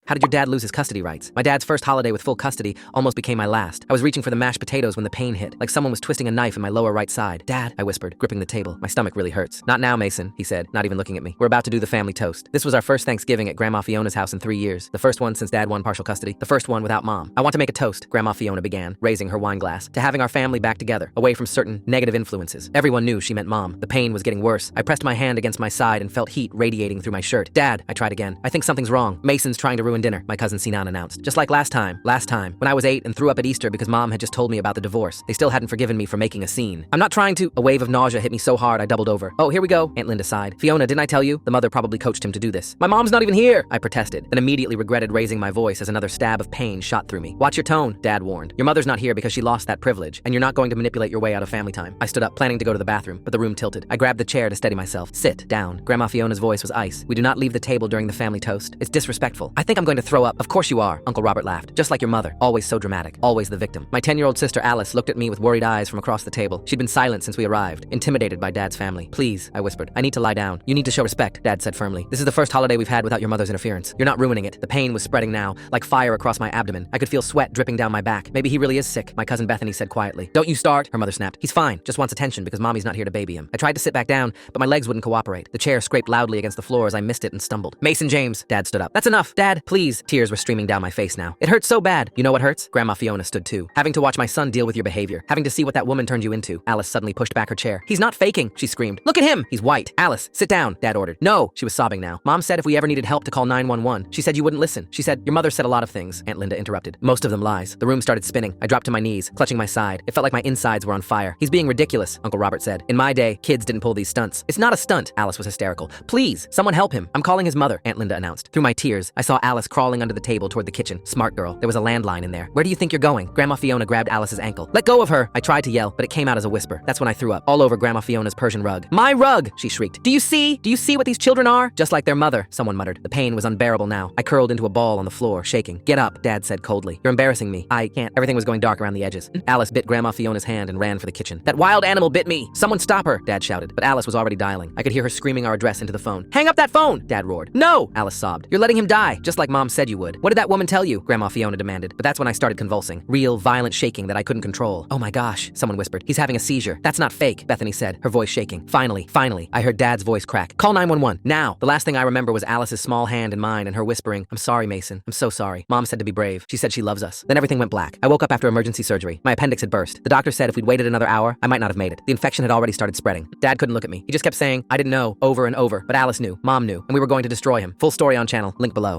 How did your dad lose his custody rights? My dad's first holiday with full custody almost became my last. I was reaching for the mashed potatoes when the pain hit, like someone was twisting a knife in my lower right side. Dad, I whispered, gripping the table. My stomach really hurts. Not now, Mason, he said, not even looking at me. We're about to do the family toast. This was our first Thanksgiving at Grandma Fiona's house in 3 years. The first one since Dad won partial custody. The first one without Mom. I want to make a toast, Grandma Fiona began, raising her wine glass, to having our family back together, away from certain negative influences. Everyone knew she meant Mom. The pain was getting worse. I pressed my hand against my side and felt heat radiating through my shirt. Dad, I tried again. I think something's wrong. Mason's trying to ruin dinner, my cousin Sinan announced. Just like last time, when I was 8 and threw up at Easter because Mom had just told me about the divorce. They still hadn't forgiven me for making a scene. I'm not trying to. A wave of nausea hit me so hard I doubled over. Oh, here we go, Aunt Linda sighed. Fiona, didn't I tell you? The mother probably coached him to do this. My mom's not even here, I protested, then immediately regretted raising my voice as another stab of pain shot through me. Watch your tone, Dad warned. Your mother's not here because she lost that privilege, and you're not going to manipulate your way out of family time. I stood up, planning to go to the bathroom, but the room tilted. I grabbed the chair to steady myself. Sit down. Grandma Fiona's voice was ice. We do not leave the table during the family toast. It's disrespectful. I think I'm going to throw up. Of course you are, Uncle Robert laughed. Just like your mother, always so dramatic, always the victim. My 10-year-old sister Alice looked at me with worried eyes from across the table. She'd been silent since we arrived, intimidated by Dad's family. Please, I whispered. I need to lie down. You need to show respect, Dad said firmly. This is the first holiday we've had without your mother's interference. You're not ruining it. The pain was spreading now, like fire across my abdomen. I could feel sweat dripping down my back. Maybe he really is sick, my cousin Bethany said quietly. Don't you start, her mother snapped. He's fine, just wants attention because Mommy's not here to baby him. I tried to sit back down, but my legs wouldn't cooperate. The chair scraped loudly against the floor as I missed it and stumbled. Mason James, Dad stood up. That's enough, Dad, please. Tears were streaming down my face now. It hurts so bad. You know what hurts? Grandma Fiona stood too. Having to watch my son deal with your behavior. Having to see what that woman turned you into. Alice suddenly pushed back her chair. He's not faking, she screamed. Look at him, he's white. Alice, sit down, Dad ordered. No, she was sobbing now. Mom said if we ever needed help to call 911. She said you wouldn't listen. She said, your mother said a lot of things, Aunt Linda interrupted. Most of them lies. The room started spinning. I dropped to my knees, clutching my side. It felt like my insides were on fire. He's being ridiculous, Uncle Robert said. In my day, kids didn't pull these stunts. It's not a stunt, Alice was hysterical. Please, someone help him. I'm calling his mother, Aunt Linda announced. Through my tears, I saw Alice crawling under the table toward the kitchen. Smart girl. There was a landline in there. Where do you think you're going? Grandma Fiona grabbed Alice's ankle. Let go of her! I tried to yell, but it came out as a whisper. That's when I threw up, all over Grandma Fiona's Persian rug. My rug! She shrieked. Do you see what these children are? Just like their mother, someone muttered. The pain was unbearable now. I curled into a ball on the floor, shaking. Get up, Dad said coldly. You're embarrassing me. I can't. Everything was going dark around the edges. Alice bit Grandma Fiona's hand and ran for the kitchen. That wild animal bit me! Someone stop her, Dad shouted. But Alice was already dialing. I could hear her screaming our address into the phone. Hang up that phone! Dad roared. No! Alice sobbed. You're letting him die, just like Mom said you would. What did that woman tell you? Grandma Fiona demanded. But that's when I started convulsing. Real, violent shaking that I couldn't control. Oh my gosh, someone whispered. He's having a seizure. That's not fake, Bethany said, her voice shaking. Finally, I heard Dad's voice crack. Call 911, now! The last thing I remember was Alice's small hand in mine and her whispering, I'm sorry, Mason. I'm so sorry. Mom said to be brave. She said she loves us. Then everything went black. I woke up after emergency surgery. My appendix had burst. The doctor said if we'd waited another hour, I might not have made it. The infection had already started spreading. Dad couldn't look at me. He just kept saying, I didn't know, over and over. But Alice knew, Mom knew, and we were going to destroy him. Full story on channel, link below.